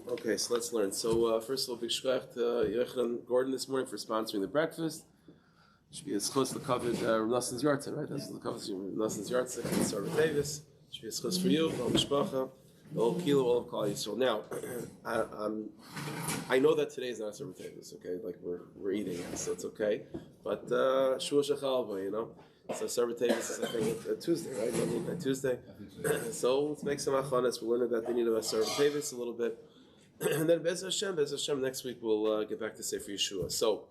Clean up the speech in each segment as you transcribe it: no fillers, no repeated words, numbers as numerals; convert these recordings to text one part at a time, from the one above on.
Okay, so let's learn. So first of all, big shkach to Yochanan Gordon this morning for sponsoring the breakfast. Should be as close to the covered Nassan's Yartzeit, right? That's the covered Nassan's Yartzeit and Asarah BeTeiveis. Should be as close for you, all mishpacha, the whole kilo, all of Klal Yisrael. Now, I know that today is not Asarah BeTeiveis, okay? Like we're eating it, so it's okay. But Shua Shachalba, you know. So Asarah BeTeiveis is I think a Tuesday, right? Monday, Tuesday. So let's make some achanas. We'll learn about the need of Asarah BeTeiveis a little bit. And then Bez Hashem, next week we'll get back to Sefer Yeshua. So,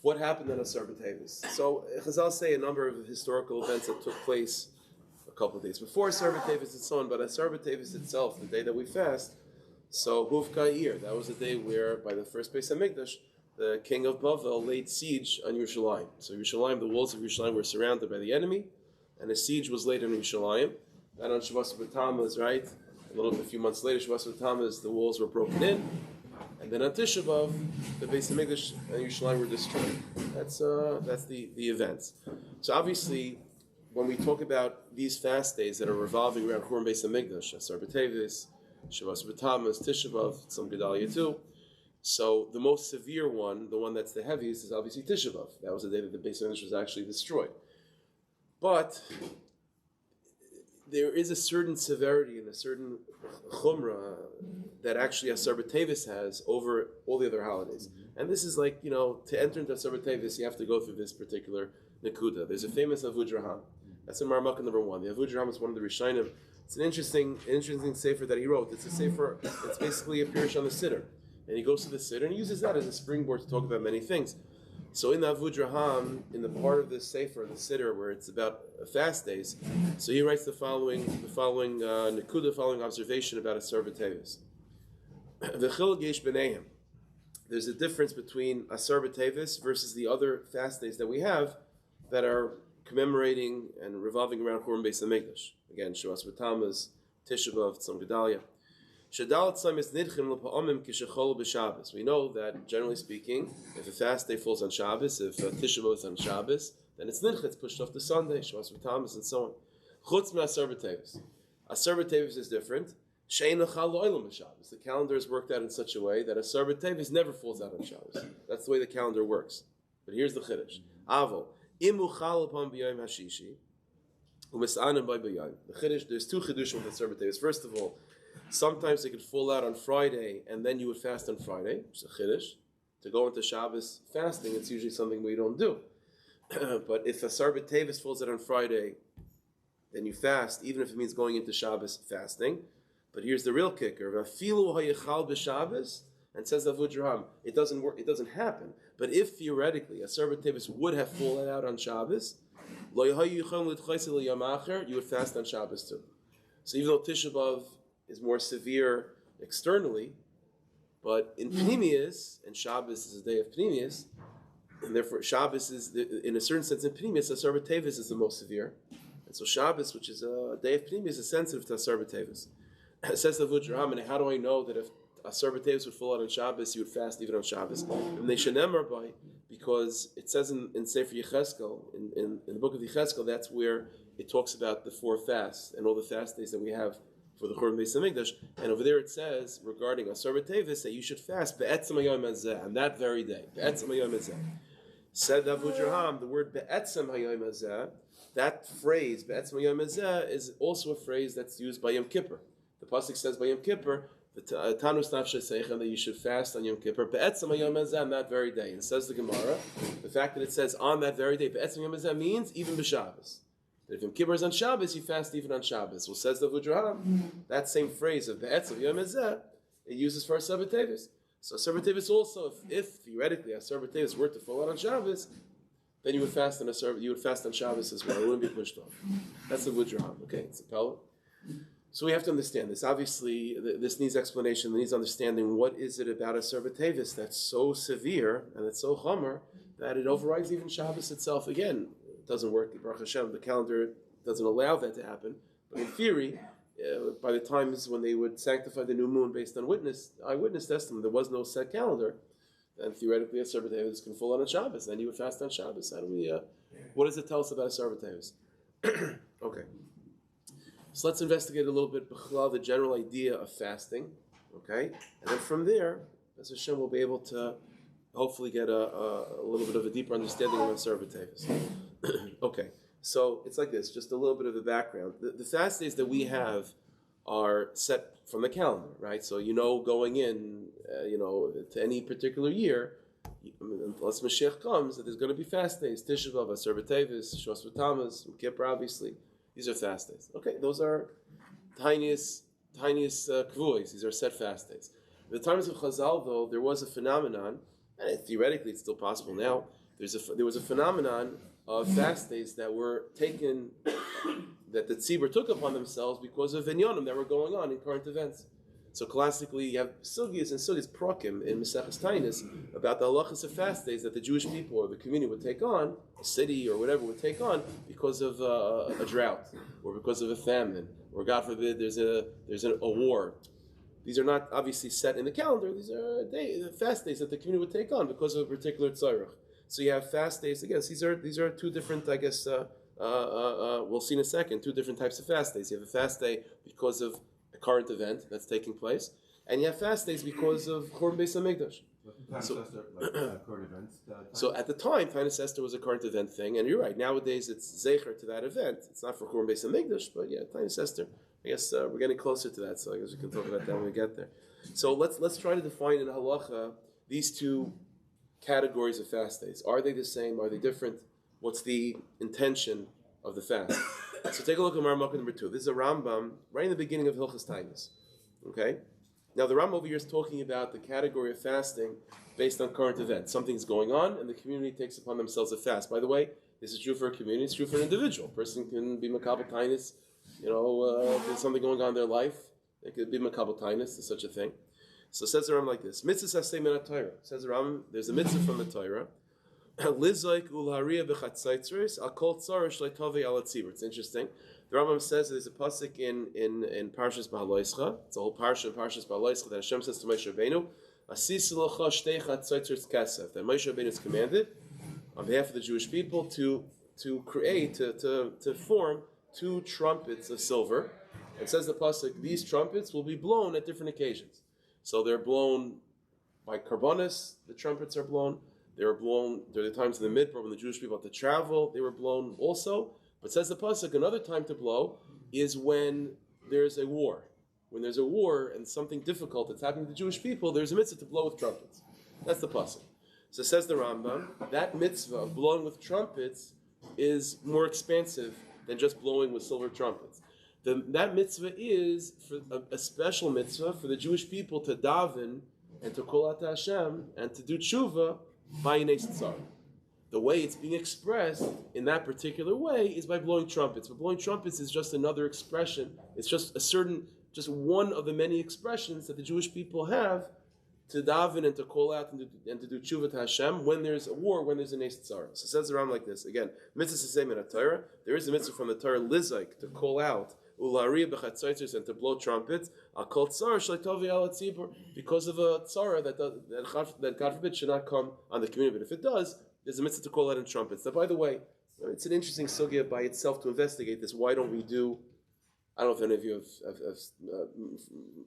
what happened on Asarah BeTeiveis? So, Chazal say a number of historical events that took place a couple of days before Asarah BeTeiveis and so on, but Asarah BeTeiveis itself, the day that we fast, so Huvka Iyar, that was the day where, by the first Beis HaMikdash, the king of Bavel laid siege on Yerushalayim. So Yerushalayim, the walls of Yerushalayim were surrounded by the enemy, and a siege was laid on Yerushalayim. And on Shavuos BeTammuz, right? A few months later, Shavuos BeTammuz, the walls were broken in, and then on Tisha B'Av, the Beis HaMikdash and Yerushalayim were destroyed. That's the events. So obviously, when we talk about these fast days that are revolving around Churban Beis HaMikdash, Asarah BeTeiveis, Shavuos BeTammuz, Tisha B'Av, some Gedalia too. So the most severe one, the one that's the heaviest, is obviously Tisha B'Av. That was the day that the Beis HaMikdash was actually destroyed. But there is a certain severity and a certain chumrah that actually Asarah BeTeiveis has over all the other holidays. And this is like, to enter into Asarah BeTeiveis, you have to go through this particular nekuda. There's a famous Avudraham. That's in Marmukah number 1. The Avudraham is one of the Rishonim. It's an interesting sefer that he wrote. It's a sefer, it's basically a pirush on the Siddur. And he goes to the Siddur and he uses that as a springboard to talk about many things. So in the Avudraham, in the part of the Sefer, the Siddur, where it's about fast days, so he writes the following Nekuda, following observation about Asarah BeTeiveis. V'chiluk yesh b'neihem. There's a difference between Asarah BeTeiveis versus the other fast days that we have that are commemorating and revolving around Churban Beis HaMikdash. Again, Shavuos BeTammuz, Tisha B'Av, Tzom Gedalia. We know that, generally speaking, if a fast day falls on Shabbos, if Tisha B'Av is on Shabbos, then it's nidch, it's pushed off to Sunday, Shavuos BeTammuz, and so on. Chutz me'Asarah BeTeiveis. Asarah BeTeiveis is different. The calendar is worked out in such a way that Asarah BeTeiveis never falls out on Shabbos. That's the way the calendar works. But here's the chiddush. Avo, imu chal upon b'yom hashishi, u'mis'anim by b'yom. The chiddush, there's two chiddushim with Asarah BeTeiveis. First of all, sometimes it could fall out on Friday, and then you would fast on Friday, which is a chiddush. To go into Shabbos fasting, it's usually something we don't do. But if Asarah BeTeiveis falls out on Friday, then you fast, even if it means going into Shabbos fasting. But here's the real kicker: V'afilu hayichal b'Shabbos, and says Avudraham, it doesn't work. It doesn't happen. But if theoretically Asarah BeTeiveis would have fallen out on Shabbos, you would fast on Shabbos too. So even though Tisha B'Av is more severe externally, but in Pnimius, and Shabbos is a day of Pnimius, and therefore Shabbos is, in a certain sense, in Pnimius, Asarah BeTeiveis is the most severe. And so Shabbos, which is a day of Pnimius, is sensitive to Asarah BeTeiveis. It says the Avudraham, and how do I know that if Asarah BeTeiveis would fall out on Shabbos, you would fast even on Shabbos? And they shenemar by, because it says in Sefer Yecheskel, in the book of Yecheskel, that's where it talks about the 4 fasts and all the fast days that we have for the Churban Beis HaMikdash, and over there it says regarding Asarah BeTeiveis that you should fast be'etzem hayom hazeh, on that very day. Be'etzem hayom hazeh. Said Avudraham, the word be'etzem hayom hazeh, that phrase be'etzem hayom hazeh is also a phrase that's used by Yom Kippur. The pasuk says by Yom Kippur, the Tanus Nafshe Seichem, that you should fast on Yom Kippur be'etzem hayom hazeh, on that very day. And says the Gemara, the fact that it says on that very day be'etzem hayom hazeh means even b'Shabbos. If Yom Kippur is on Shabbos, you fast even on Shabbos. Well, says the Avudraham, that same phrase of Be'etzav Yom Hazeh, it uses for Asarah BeTeiveis. So Asarah BeTeiveis also, if theoretically Asarah BeTeiveis were to fall out on Shabbos, then you would fast on Shabbos as well. It wouldn't be pushed off. That's the Avudraham. Okay, it's a Pella. So we have to understand this. Obviously, this needs explanation. It needs understanding. What is it about Asarah BeTeiveis that's so severe and it's so chomer that it overrides even Shabbos itself? Again, it doesn't work. Baruch Hashem, the calendar doesn't allow that to happen. But in theory, by the times when they would sanctify the new moon based on eyewitness testimony, there was no set calendar. And theoretically, Asarah BeTeiveis can fall on Shabbos. Then you would fast on Shabbos. How do we? What does it tell us about Asarah BeTeiveis? Okay. So let's investigate a little bit the general idea of fasting. Okay, and then from there, as Hashem will be able to hopefully get a little bit of a deeper understanding of Asarah BeTeiveis. Okay, so it's like this, just a little bit of the background. The fast days that we have are set from the calendar, right? So going in, to any particular year, unless Mashiach comes, that there's going to be fast days. Tisha B'Av, Asarah BeTeiveis, Shos V'Tammuz, Kippur, obviously. These are fast days. Okay, those are tiniest kvuos. These are set fast days. In the times of Chazal, though, there was a phenomenon, and theoretically it's still possible now. There was a phenomenon of fast days that were taken, that the tzibur took upon themselves because of inyanim that were going on in current events. So classically, you have sugis and sugis prokim in Maseches Tainis about the halachas of fast days that the Jewish people or the community would take on, a city or whatever would take on because of a drought or because of a famine or God forbid there's a war. These are not obviously set in the calendar. These are fast days that the community would take on because of a particular tzarech. So you have fast days. Again, these are two different, I guess. We'll see in a second. Two different types of fast days. You have a fast day because of a current event that's taking place, and you have fast days because of Churban Beis Hamikdash. Current events. So at the time, Tainus Esther was a current event thing, and you're right. Nowadays, it's zecher to that event. It's not for Churban Beis Hamikdash, but yeah, Tainus Esther. I guess we're getting closer to that, so I guess we can talk about that when we get there. So let's try to define in halacha these two categories of fast days. Are they the same? Are they different? What's the intention of the fast? So take a look at Maramaka number 2. This is a Rambam right in the beginning of Hilchas Tainus. Okay? Now the Rambam over here is talking about the category of fasting based on current events. Something's going on and the community takes upon themselves a fast. By the way, this is true for a community, it's true for an individual. A person can be Makabel Tainus, there's something going on in their life. It could be Makabel Tainus, there's such a thing. So says the Rambam like this. Mitzvah saseh min ha-Torah. Says the Rambam, there's a mitzvah from the Torah. It's interesting. The Rambam says there's a pasuk in Parshas Bahaloischa. It's a whole parsha in Parshas Bahaloischa that Hashem says to Moshe Rabbeinu, "Asis lecha shtei chatzaitzros kesef." That Moshe Rabbeinu is commanded on behalf of the Jewish people to create to form 2 trumpets of silver. It says the pasuk, these trumpets will be blown at different occasions. So they're blown by karbonis. The trumpets are blown. They were blown during the times in the Midbar when the Jewish people had to travel. They were blown also. But says the pasuk, another time to blow is when there's a war. When there's a war and something difficult that's happening to the Jewish people, there's a mitzvah to blow with trumpets. That's the pasuk. So says the Rambam, that mitzvah of blowing with trumpets is more expansive than just blowing with silver trumpets. That mitzvah is for a special mitzvah for the Jewish people to daven and to call out to Hashem and to do tshuva by Nes Tzar. The way it's being expressed in that particular way is by blowing trumpets. But blowing trumpets is just another expression. It's just just one of the many expressions that the Jewish people have to daven and to call out and to do tshuva to Hashem when there's a war, when there's a Nes Tzar. So it says around like this. Again, mitzvah saseh min ha-Torah. There is a mitzvah from the Torah, lizaik, to call out, ulari b'chatzaitzos, and to blow trumpets, akol tzar shleitovi al tzibur, because of a tzara that God forbid should not come on the community. But if it does, there's a mitzvah to call out in trumpets. Now, by the way, it's an interesting sugya by itself to investigate this. Why don't we do? I don't know if any of you have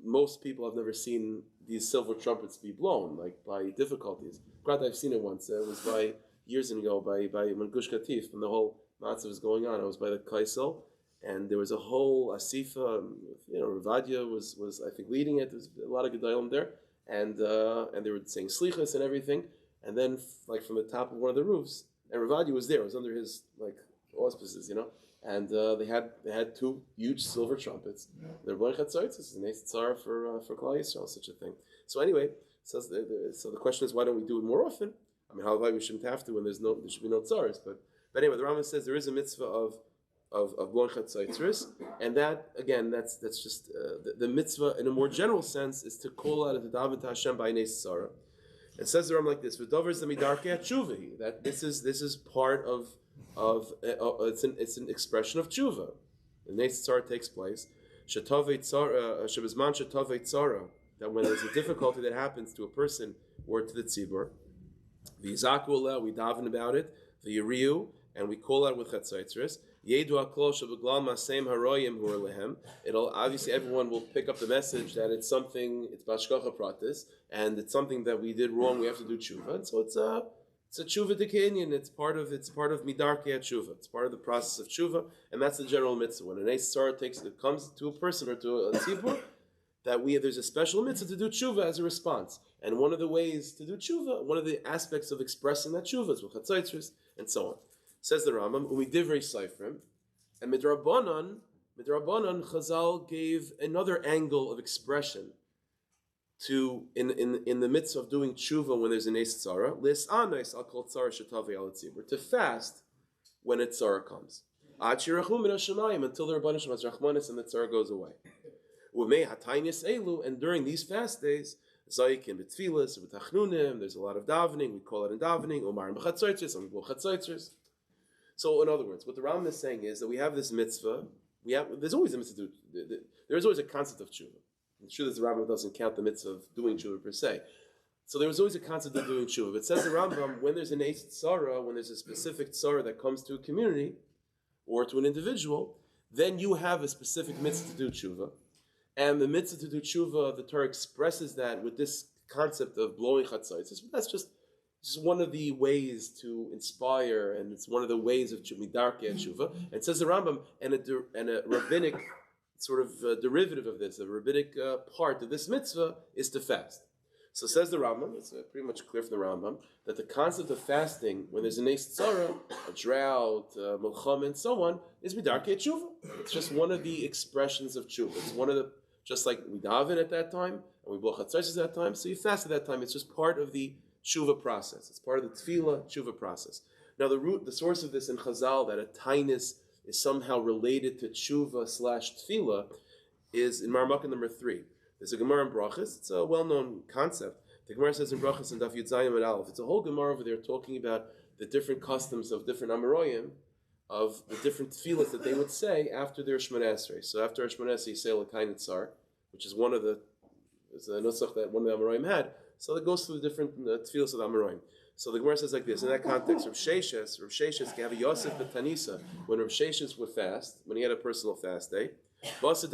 most people have never seen these silver trumpets be blown, like by difficulties. Granted, I've seen it once. It was by years ago by when Gush Katif, when the whole matzah was going on. I was by the Kaisel. And there was a whole asifa, Ravadia was I think leading it. There's a lot of gedalim there, and they were saying slichas and everything. And then, like from the top of one of the roofs, and Ravadia was there. It was under his auspices, And they had 2 huge silver trumpets. They're blowing chatzaitzos, and Nes Tzar for Klal Yisrael, such a thing. So anyway, so the question is, why don't we do it more often? I mean, how we shouldn't have to when there should be no tzaras. But anyway, the Rambam says there is a mitzvah of blowing chatzaitzos, and that again, that's just the mitzvah in a more general sense is to call out at the daven to Hashem by Nes Tzara. It says the Rambam like this: "V'dover zemidarkei tshuva." That this is part of it's an expression of tshuva. The Nes Tzara takes place. Shetavei tzara, shebizman shetavei tzara. That when there's a difficulty that happens to a person or to the tzibur, v'yizaku aleh, we daven about it. V'yiriu, and we call out with chatzaitzos. It'll obviously everyone will pick up the message that it's something, it's bashkacha pratis, and it's something that we did wrong. We have to do tshuva, and so it's a tshuva dekinyan. It's part of midarkei tshuva. It's part of the process of tshuva, and that's the general mitzvah. When an Asarah comes to a person or to a tzibur, there's a special mitzvah to do tshuva as a response. And one of the ways to do tshuva, one of the aspects of expressing that tshuva is with chatzaitzris and so on. Says the Rambam, umidivrei seifrim, and midrabanan, Chazal gave another angle of expression to in the midst of doing tshuva when there's an Asarah, li'esanais al kol tzara shetavei al tzibur, to fast when a tzara comes. Ad shirachum min hashamayim, until the Rebbeinu Shem has rachmanis and the tzara goes away. And during these fast days, Zaykin b'tfilas, b'tachnunim, there's a lot of davening, we call it in davening, Omarim b'chatzaitzris, and we call chatzaitzris. So in other words, what the Rambam is saying is that we have this mitzvah, there's always a mitzvah, there's always a concept of tshuva. It's true that the Rambam doesn't count the mitzvah of doing tshuva per se. So there was always a concept of doing tshuva. But it says the Rambam, when there's an tzara, when there's a specific tzara that comes to a community, or to an individual, then you have a specific mitzvah to do tshuva. And the mitzvah to do tshuva, the Torah expresses that with this concept of blowing chatzaitzis. That's just one of the ways to inspire, and it's one of the ways of midarkei and tshuva. And it says the Rambam, and a rabbinic sort of derivative of this, a rabbinic part of this mitzvah is to fast. So says the Rambam, it's pretty much clear from the Rambam, that the concept of fasting, when there's an tzara, a drought, milchama, and so on, is midarkei tshuva. It's just one of the expressions of tshuva. It's one of the, just like we daven at that time, and we blow chatzaitzis at that time, so you fast at that time. It's just part of the tshuva process. It's part of the tefillah tshuva process. Now the source of this in Chazal, that a tainus is somehow related to tshuva / tefillah, is in Marmukah number 3. There's a Gemara in Brachas. It's a well-known concept. The Gemara says in Brachas and Daf Yud Zayin and Aleph. It's a whole Gemara over there talking about the different customs of different Amoraim, of the different tefillahs that they would say after their Shmoneh Esrei. So after Shmoneh Esrei, you say L'kai Nitzar, which is one of the, it's a nusach that one of the Amoraim had. So it goes through the different tefillahs of the Amoraim. So the Gemara says like this, in that context, Rav Sheshes gave a Yosef B'Tanisa, when Rav Sheshes would fast, when he had a personal fast day, after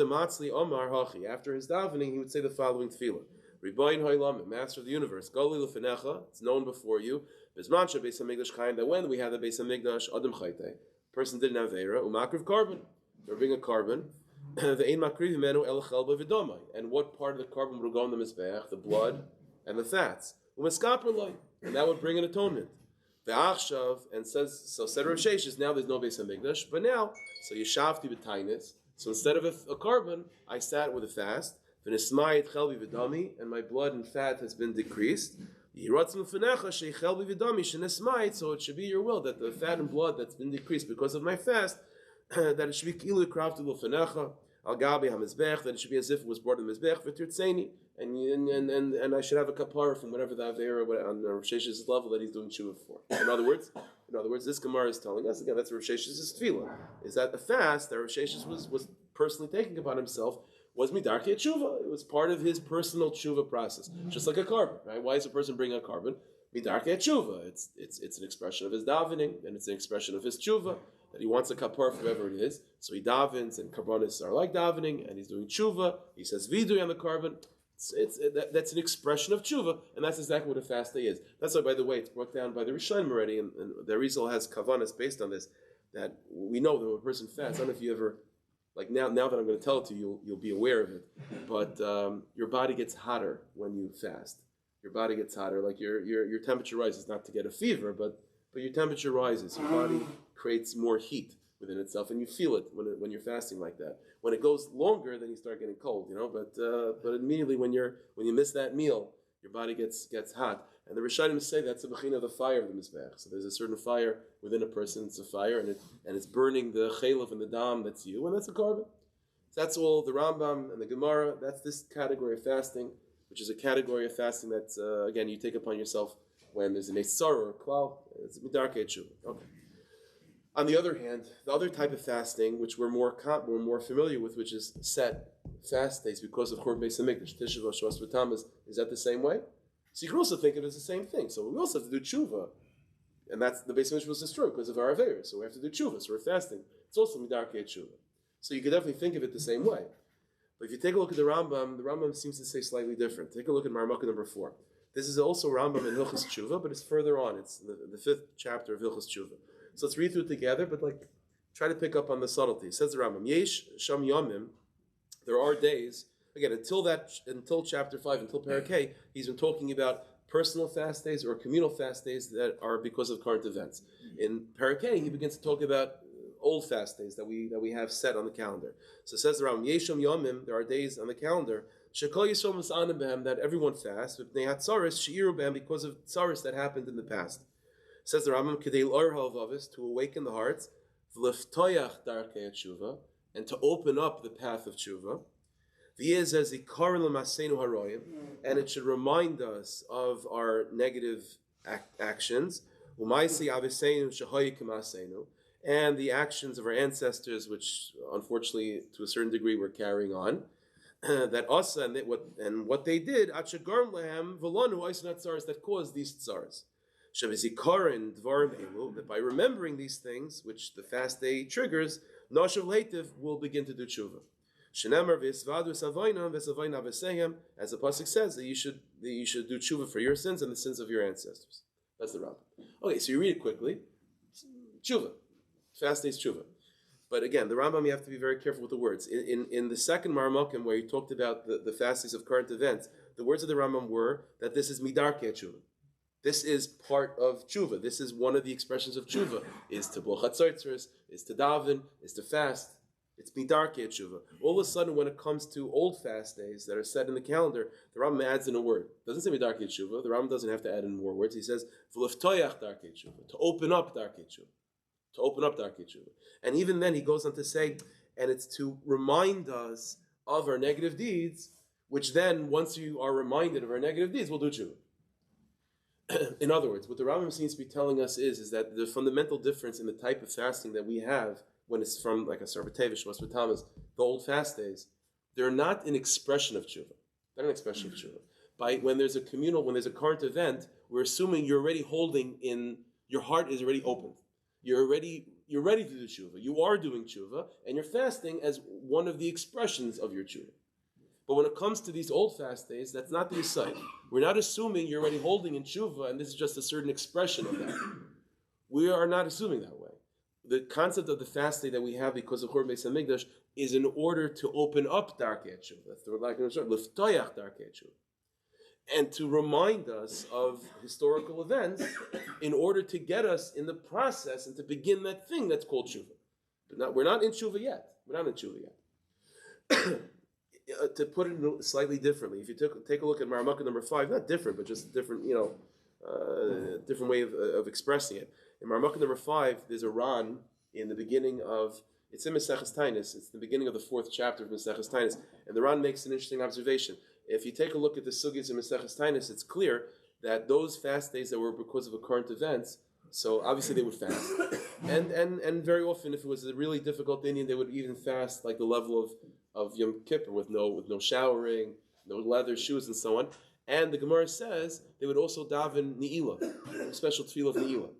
his davening, he would say the following tefillah: Riboyin Ha'olam, Master of the Universe, Gali L'Fenecha, it's known before you, Bizmansha Beis HaMikdash Chaim, that when we had the Beis HaMikdash, Adam Chayte, person didn't have Eira, Umakriv Carbon, they were bringing a carbon, the Ein Makriv Himenu El Chelba V'Domai, and what part of the carbon would go on the Mizbeach? The blood and the fats. Umeskaper, and that would bring an atonement. Ve'achshav, and said Rav Sheshes, now there's no Beis HaMikdash, but now, so Yeshavti B'Tainis, so instead of a carbon, I sat with a fast. V'nismayit chelbi v'dami, and my blood and fat has been decreased. Yiratzim l'fenecha sheichelbi v'dami shenismayit, so it should be your will that the fat and blood that's been decreased because of my fast, that it should be kilu kraftu l'fenecha al gabi hamizbech, that it should be as if it was brought in the mizbech v'tirtzeni, and I should have a kapara from whatever the avera on Rav Shesh's level that he's doing tshuva for. In other words, this Gemara is telling us, again, that's Rav Shesh's tefillah, is that the fast that Rav Sheshes was personally taking upon himself was midarkei tshuva. It was part of his personal tshuva process, just like a carbon. Right? Why is a person bringing a carbon? Midarkei tshuva. It's an expression of his davening, and it's an expression of his tshuva, that he wants a kapar for whatever it is. So he davens, and karbonis are like davening, and he's doing tshuva. He says vidui on the carbon. That's an expression of tshuva, and that's exactly what a fast day is. That's why, by the way, it's brought down by the Rishonim already, and the Arizal has kavanas based on this, that we know that when a person fasts, I don't know if you ever, like now that I'm going to tell it to you, you'll be aware of it, but your body gets hotter when you fast. Your body gets hotter, like your temperature rises, not to get a fever, but your temperature rises. Your body creates more heat within itself, and you feel it when you're fasting like that. When it goes longer, then you start getting cold, But immediately when you miss that meal, your body gets hot. And the Rishonim say that's the bechina of the fire of the mizbech. So there's a certain fire within a person. It's a fire, and it's burning the chaylev and the dam. That's you, and that's a carbon. So that's all the Rambam and the Gemara. That's this category of fasting, which is a category of fasting that again you take upon yourself when there's an Asarah or a klal. It's midarkei tshuva. Okay. On the other hand, the other type of fasting, which we're more familiar with, which is set fast days because of Churban Beis HaMikdash, Tisha B'Av, Shavuos V'Tammuz, is that the same way? So you can also think of it as the same thing. So we also have to do tshuva and that's the Beis Hamikdash was destroyed because of our Aveira. So we have to do tshuva. So we're fasting. It's also midarkei tshuva. So you could definitely think of it the same way. But if you take a look at the Rambam seems to say slightly different. Take a look at Marmukah number 4. This is also Rambam in Hilchos Tshuva, but it's further on. It's the 5th chapter of Hilchos Tshuva. So let's read through it together, but try to pick up on the subtlety. It says the Rambam, Yesh Sham Yomim, there are days, again, until chapter 5, until Parakeh, he's been talking about personal fast days or communal fast days that are because of current events. In Parakeh, he begins to talk about old fast days that we have set on the calendar. So it says the Rambam, Yesh Sham Yomim, there are days on the calendar, Shekol Yisrael Mas'ana Behem, that everyone fasts, because of tsaris that happened in the past. It says the Rambam, Kedei l'or ha'avavis, to awaken the hearts, v'leftoyach darkei tshuva, and to open up the path of tshuva, v'yez as ikaron l'maseinu haroyim, and it should remind us of our negative actions, u'maisi aviseinu shehoyi k'maseinu, and the actions of our ancestors, which unfortunately to a certain degree we're carrying on. That us and what they did, that caused these tsaras. That by remembering these things, which the fast day triggers, Noshav Leitiv will begin to do tshuva. As the pasuk says, that you should do tshuva for your sins and the sins of your ancestors. That's the Rambam. Okay, so you read it quickly. Tshuva, fast day's tshuva. But again, the Rambam, you have to be very careful with the words. In the second Marmukah, where he talked about the fastings of current events, the words of the Rambam were that this is midarkei tshuva. This is part of tshuva. This is one of the expressions of tshuva, is to boch hatzotzros, is to daven, is to fast. It's midarkei tshuva. All of a sudden, when it comes to old fast days that are set in the calendar, the Rambam adds in a word. It doesn't say midarkei tshuva. The Rambam doesn't have to add in more words. He says, v'leftoyach darkei tshuva, to open up darkei tshuva. To open up darkei tshuva. And even then he goes on to say, and it's to remind us of our negative deeds, which then, once you are reminded of our negative deeds, we'll do tshuva. In other words, what the Rambam seems to be telling us is that the fundamental difference in the type of fasting that we have when it's from like Asarah BeTeiveis, the old fast days, they're not an expression of tshuva. They're not an expression of tshuva. When there's a current event, we're assuming you're already your heart is already opened. You're ready to do tshuva. You are doing tshuva, and you're fasting as one of the expressions of your tshuva. But when it comes to these old fast days, that's not the aside. We're not assuming you're already holding in tshuva, and this is just a certain expression of that. We are not assuming that way. The concept of the fast day that we have because of Churban Beis Hamikdash is in order to open up darkei tshuva. That's the word l'ftoyach darkei tshuva. And to remind us of historical events in order to get us in the process and to begin that thing that's called tshuva. But we're not in tshuva yet. To put it slightly differently, if you take a look at Marmukah number 5, not different, but just different, different way of expressing it. In Marmukah number 5, there's a Ran in the beginning of, it's in Maseches Tainis, it's the beginning of the 4th chapter of Maseches Tainis, and the Ran makes an interesting observation. If you take a look at the sugyas in Maseches Tainis, it's clear that those fast days that were because of current events, so obviously they would fast. And very often, if it was a really difficult Indian, they would even fast like the level of Yom Kippur with no showering, no leather shoes, and so on. And the Gemara says they would also daven Ne'ilah, a special tefillah of Ne'ilah.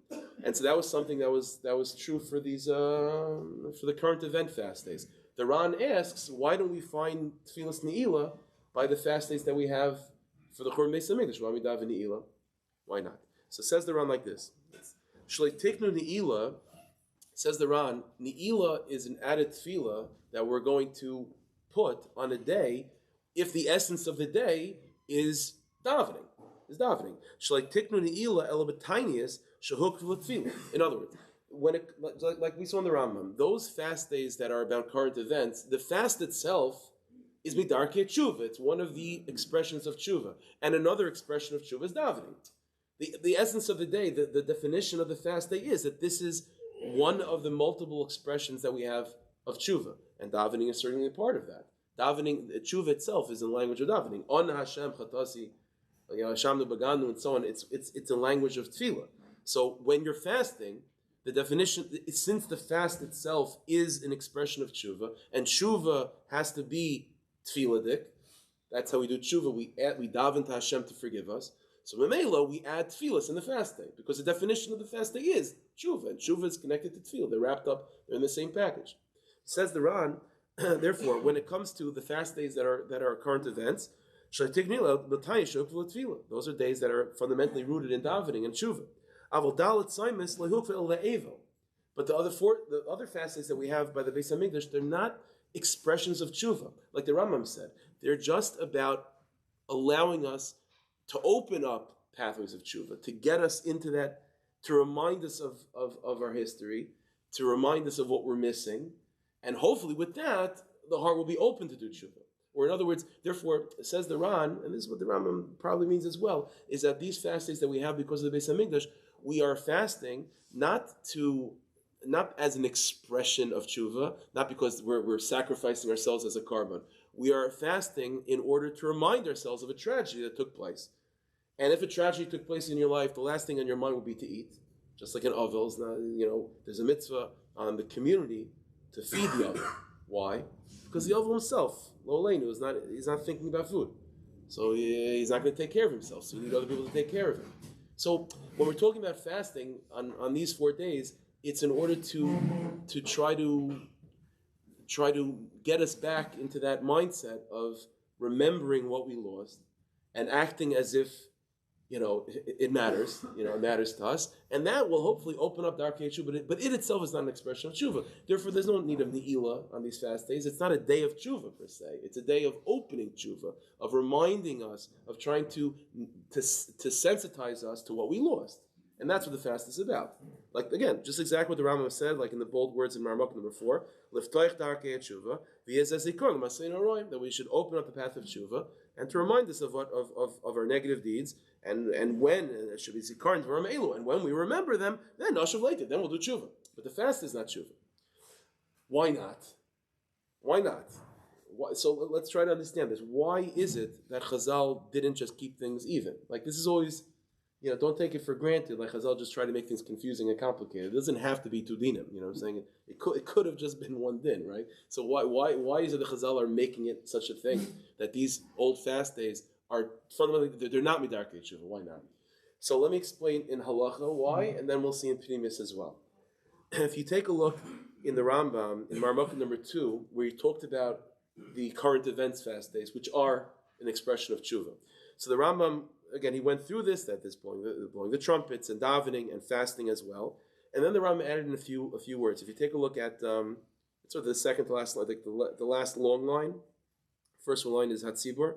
And so that was something that was true for these for the current event fast days. The Ran asks, why don't we find tefillas Ne'ilah by the fast days that we have for the Churban Beis Hamikdash? Why we daven Ne'ilah? Why not? So says the Ran like this. Shlei tiknu Ne'ilah, says the Ran, Ne'ilah is an added tefillah that we're going to put on a day if the essence of the day is davening. Shlei tiknu Ne'ilah ela b'tainius shehuk v'tefillah. In other words, like we saw in the Rambam, those fast days that are about current events, the fast itself is midarkei tshuva. It's one of the expressions of tshuva. And another expression of tshuva is davening. The essence of the day, the definition of the fast day is that this is one of the multiple expressions that we have of tshuva. And davening is certainly a part of that. Davening, tshuva itself is in the language of davening. On Hashem chatasi, Hashem baganu, and so on. It's a language of tefillah. So when you're fasting, the definition, since the fast itself is an expression of tshuva, and tshuva has to be tefillah-dik, that's how we do tshuva. We daven to Hashem to forgive us. So Memela, we add tefillas in the fast day because the definition of the fast day is tshuva, and tshuva is connected to tefillah. They're wrapped up. They're in the same package. Says the Ran. Therefore, when it comes to the fast days that are current events, those are days that are fundamentally rooted in davening and tshuva. But the other fast days that we have by the Beis Hamikdash, they're not expressions of tshuva, like the Rambam said. They're just about allowing us to open up pathways of tshuva, to get us into that, to remind us of our history, to remind us of what we're missing, and hopefully with that, the heart will be open to do tshuva. Or in other words, therefore, says the Ran, and this is what the Rambam probably means as well, is that these fast days that we have because of the Beis Hamikdash, we are fasting not as an expression of tshuva, not because we're sacrificing ourselves as a carbon. We are fasting in order to remind ourselves of a tragedy that took place. And if a tragedy took place in your life, the last thing on your mind will be to eat. Just like an ovel, there's a mitzvah on the community to feed the ovel. Why? Because the ovel himself, lo aleinu, he's not thinking about food. So he's not going to take care of himself. So you need other people to take care of him. So when we're talking about fasting on these 4 days, it's in order to try to get us back into that mindset of remembering what we lost and acting as if it matters. It matters to us, and that will hopefully open up darkei tshuva. But it itself is not an expression of tshuva. Therefore, there's no need of ne'ilah on these fast days. It's not a day of tshuva per se. It's a day of opening tshuva, of reminding us, of trying to sensitize us to what we lost. And that's what the fast is about. Like, again, just exactly what the Rambam said, like in the bold words in Marmuk number 4, Liftoich darkei tshuva, that we should open up the path of tshuva and to remind us of our negative deeds, and when it should be zikaron dvarim elu, and when we remember them, then nashav later, then we'll do tshuva. But the fast is not tshuva. Why not? Why not? So let's try to understand this. Why is it that Chazal didn't just keep things even? Like, this is always, don't take it for granted. Like Chazal just try to make things confusing and complicated. It doesn't have to be two dinim. I'm saying? It could have just been one din, right? So why is it that Chazal are making it such a thing that these old fast days are fundamentally, they're not midarkei tshuva? Why not? So let me explain in halacha why, and then we'll see in pnimis as well. If you take a look in the Rambam, in Marmuk number 2, where he talked about the current events fast days, which are an expression of tshuva. So the Rambam, again, he went through this, that there's blowing the trumpets and davening and fasting as well. And then the Rambam added in a few words. If you take a look at sort of the second to last line, like the last long line, first one line is Hatzibur.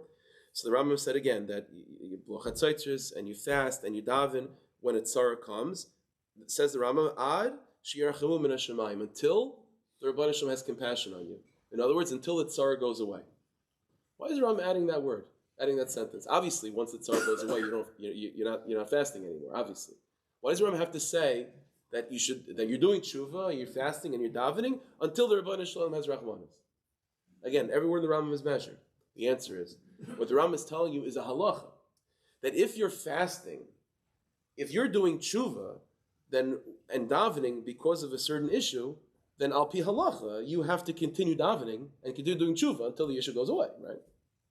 So the Rambam said again that you blow chatzaitzers and you fast and you daven when a tzara comes. It says the Rambam, Ad sheyirachemu min hashamayim, until the Rebbeinu Shem has compassion on you. In other words, until the tzara goes away. Why is the Rambam adding that word? Adding that sentence? Obviously, once the tzara goes away, you're not fasting anymore. Obviously, why does the Rambam have to say that you're doing tshuva, you're fasting, and you're davening until the Rebbeinu Shalom has rachmanis? Again, every word in the Rambam is measured. The answer is what the Rambam is telling you is a halacha that if you're fasting, if you're doing tshuva, then and davening because of a certain issue, then al pi halacha you have to continue davening and continue doing tshuva until the issue goes away. Right?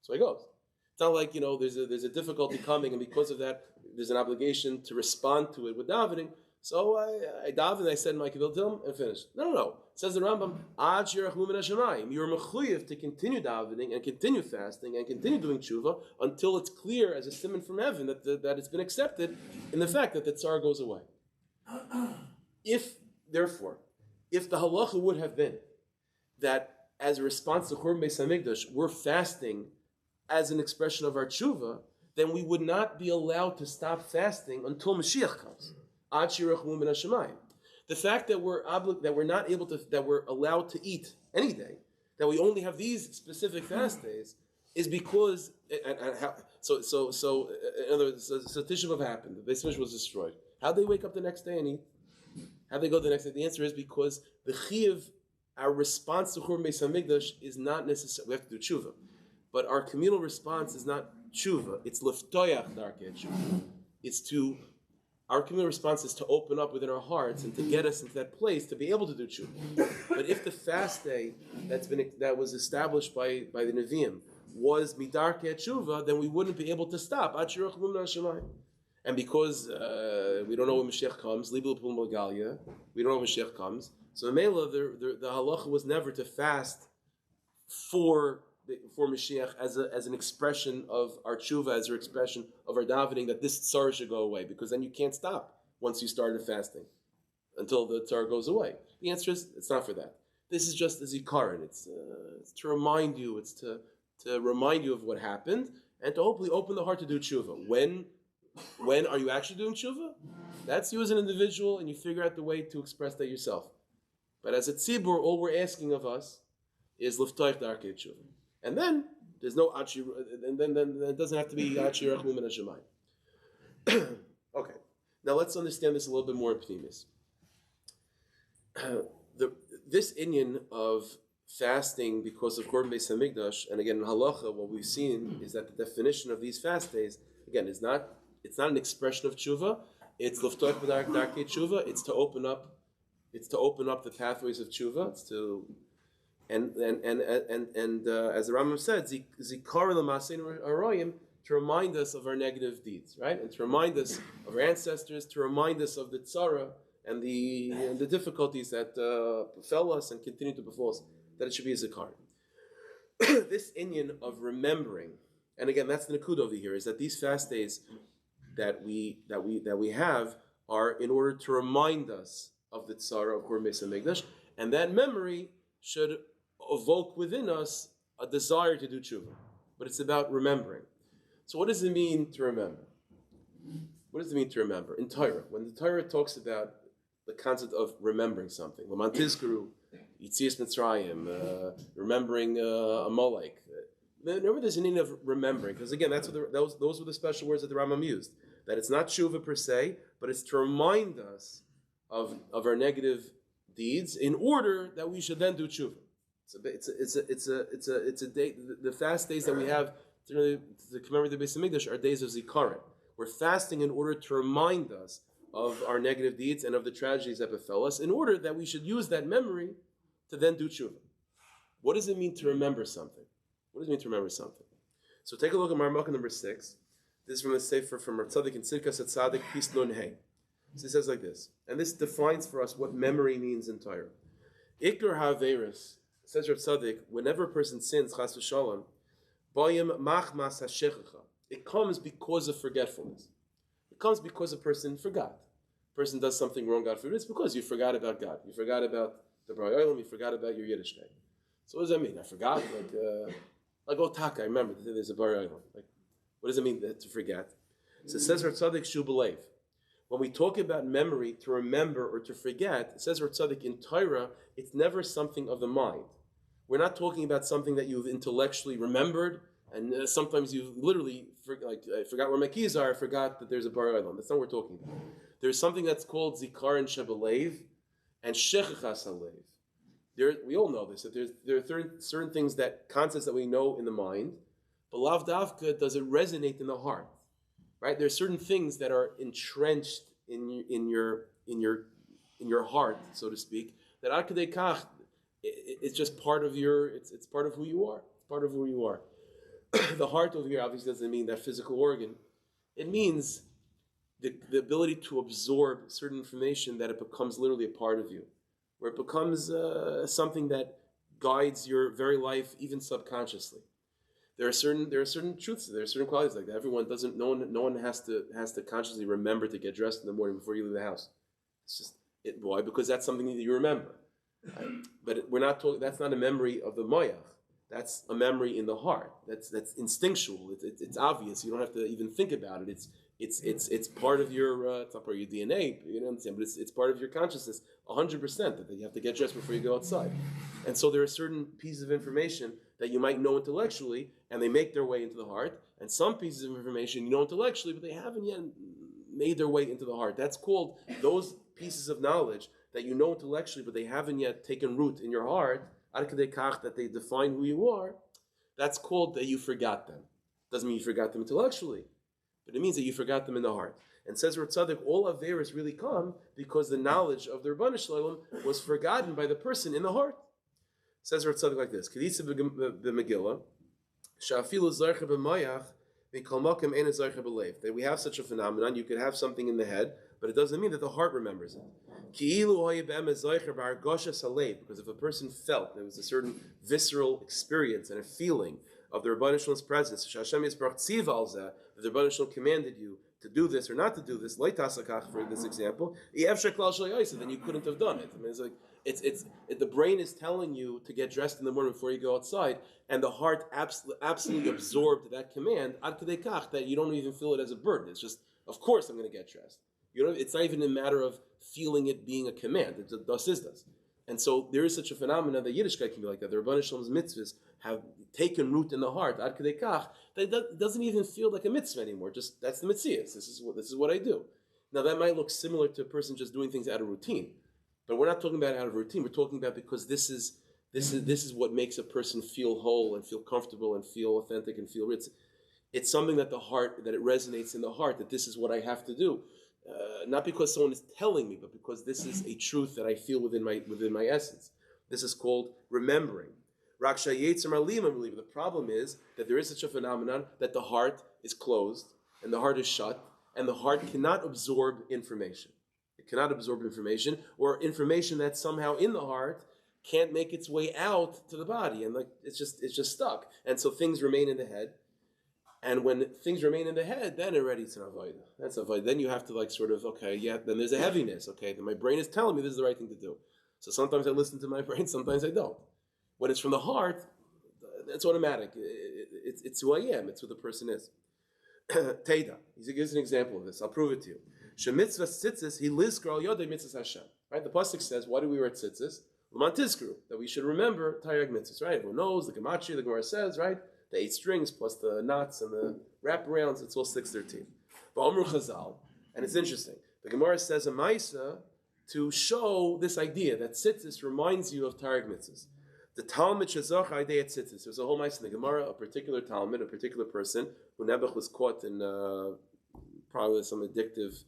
So it goes. It's not like there's a difficulty coming, and because of that, there's an obligation to respond to it with davening. So I daven, I said my Kavil Tilm, and finished. No. It says the Rambam, Ad shirachmu min hashamayim. You're mechuyev to continue davening and continue fasting and continue doing tshuva until it's clear as a simon from heaven that it's been accepted in the fact that the tzar goes away. If the halacha would have been that as a response to Churban Beis Hamikdash, we're fasting as an expression of our tshuva, then we would not be allowed to stop fasting until Mashiach comes. Ad shirachmu min hashamayim. The fact that we're allowed to eat any day, that we only have these specific fast days, is because in other words, so Tisha B'av happened. The Beis Hamikdash was destroyed. How'd they wake up the next day and eat? How'd they go the next day? The answer is because the chiyuv, our response to Churban Beis Hamikdash is not necessary. We have to do tshuva, but our communal response is not tshuva. It's liftoyach darkei tshuva. Our communal response is to open up within our hearts and to get us into that place to be able to do tshuva. But if the fast day that was established by the Nevi'im was midarkei tshuva, then we wouldn't be able to stop. And because we don't know when Mashiach comes, we don't know when Mashiach comes. So Mela, the halacha was never to fast for Mashiach as an expression of our tshuva, as an expression of our davening that this tsar should go away, because then you can't stop once you started fasting until the tsar goes away. The answer is it's not for that. This is just a zikaron. It's to remind you. It's to remind you of what happened and to hopefully open the heart to do tshuva. When are you actually doing tshuva? That's you as an individual, and you figure out the way to express that yourself. But as a tzibur, all we're asking of us is liftoich darkei tshuva. And then there's no achi, and then it doesn't have to be achi rachmum min hashamayim. Okay, now let's understand this a little bit more in Pnimis. This inyan of fasting because of Korban Beis Hamikdash, and again in halacha, what we've seen is that the definition of these fast days, again, it's not an expression of tshuva. It's liftoich darkei tshuva. It's to open up the pathways of tshuva. It's to and as the Rambam said, zikar l'maseinu haroyim, to remind us of our negative deeds, right? And to remind us of our ancestors, to remind us of the tzara and the difficulties that befell us and continue to befall us, that it should be a zikar. This inyan of remembering, and again, that's the nakuda over here, is that these fast days that we have are in order to remind us of the tzara of Korban Beis Hamikdash, and that memory should evoke within us a desire to do tshuva. But it's about remembering. So what does it mean to remember? What does it mean to remember? In Torah, when the Torah talks about the concept of remembering something, L'man tizkaru, Yitzias Mitzrayim, remembering Amalek. Remember, there's an meaning of remembering, because again, those were the special words that the Rambam used. That it's not tshuva per se, but it's to remind us of our negative deeds in order that we should then do tshuva. It's a day. The fast days that we have to commemorate the Beis Hamikdash are days of zikaron. We're fasting in order to remind us of our negative deeds and of the tragedies that befell us, in order that we should use that memory to then do tshuva. What does it mean to remember something? What does it mean to remember something? So take a look at Marmukah number 6. This is from the Sefer from Rav Tzadik and Tzidkas Tzadik Pis Nun Hey. So it says like this, and this defines for us what memory means in Torah. Ikar ha'averos, says Rav Tzadik, whenever a person sins, chas v'shalom, bayim machmas ha'shechacha. It comes because of forgetfulness. It comes because a person forgot. A person does something wrong, God forbid. It's because you forgot about God. You forgot about the B'rai Olam. You forgot about your Yiddishkeit. So what does that mean? I forgot? Like Otaka, I remember there's a B'rai Olam. Like, what does it mean to forget? So it says Rav Tzadik Shu B'leiv. When we talk about memory, to remember or to forget, it says Rav Tzadik in Torah, it's never something of the mind. We're not talking about something that you've intellectually remembered, and sometimes you literally, I forgot where my keys are, I forgot that there's a Bar Olam. That's not what we're talking about. There's something that's called Zikaron Shebelev and Shechachas Halev. We all know this, that there are certain things, concepts that we know in the mind, but Lav Davka, does it resonate in the heart? Right? There are certain things that are entrenched in your heart, so to speak, that Ad Kedei Kach, it's just part of it's part of who you are. It's part of who you are. The heart over here obviously doesn't mean that physical organ. It means the ability to absorb certain information, that it becomes literally a part of you, where it becomes something that guides your very life, even subconsciously. There are certain truths. There are certain qualities like that. Everyone doesn't. No one has to consciously remember to get dressed in the morning before you leave the house. It's just it. Why? Because that's something that you remember. Right? But we're not talking. That's not a memory of the moyach. That's a memory in the heart. That's instinctual. It's obvious. You don't have to even think about it. It's part of your. It's not part of your DNA. You know what I'm saying? But it's part of your consciousness. 100% that you have to get dressed before you go outside. And so there are certain pieces of information that you might know intellectually, and they make their way into the heart. And some pieces of information you know intellectually, but they haven't yet made their way into the heart. That's called those pieces of knowledge that you know intellectually, but they haven't yet taken root in your heart, Ad Kedei Kach, that they define who you are. That's called that you forgot them. Doesn't mean you forgot them intellectually, but it means that you forgot them in the heart. And says Rav Tzadik, all Averis really come because the knowledge of the Rebbeinu Shalom was forgotten by the person in the heart. Says Rav Tzadik like this: Keditza b'Megillah, she'afilu zarcha b'mayach That we have such a phenomenon, you could have something in the head, but it doesn't mean that the heart remembers it. Because if a person felt there was a certain visceral experience and a feeling of the Rebbeinu Shalom's presence, that the Rebbeinu Shalom commanded you to do this or not to do this, for this example, then you couldn't have done it. I mean, it's like the brain is telling you to get dressed in the morning before you go outside, and the heart absolutely absorbed that command ad kadei kach that you don't even feel it as a burden. It's just, of course, I'm going to get dressed. It's not even a matter of feeling it being a command. It's a das is das. And so there is such a phenomenon that Yiddishkeit can be like that. The Rebbeinu Shalom's mitzvahs have taken root in the heart ad kadei kach that it doesn't even feel like a mitzvah anymore. Just that's the mitzvah. This is what I do. Now that might look similar to a person just doing things out of routine. But we're not talking about out of routine. We're talking about because this is what makes a person feel whole and feel comfortable and feel authentic and feel rich. It's something that it resonates in the heart that this is what I have to do, not because someone is telling me, but because this is a truth that I feel within my essence. This is called remembering. The problem is that there is such a phenomenon that the heart is closed and the heart is shut, and the heart cannot absorb information. It cannot absorb information, or information that's somehow in the heart can't make its way out to the body, and it's just stuck. And so things remain in the head. And when things remain in the head, then already it's an avodah. That's avodah. Then you have to then there's a heaviness. Okay, then my brain is telling me this is the right thing to do. So sometimes I listen to my brain, sometimes I don't. When it's from the heart, it's automatic. It's who I am. It's who the person is. Teda. He gives an example of this. I'll prove it to you. Shemitzvah tzitzis, he liskral yodei mitzvahs Hashem. Right? The pasuk says, why do we wear tzitzis? L'man tizkru, that we should remember Taryag mitzvahs. Right? Everyone knows the gematria. The Gemara says, right? The 8 strings plus the knots and the wraparounds. It's all 613. But Amru Chazal, and it's interesting. The Gemara says a ma'isa to show this idea that tzitzis reminds you of Taryag mitzvahs. The Talmud shezach idea tzitzis. There's a whole ma'isa in the Gemara, a particular Talmud, a particular person who Nebuch was caught in probably some addictive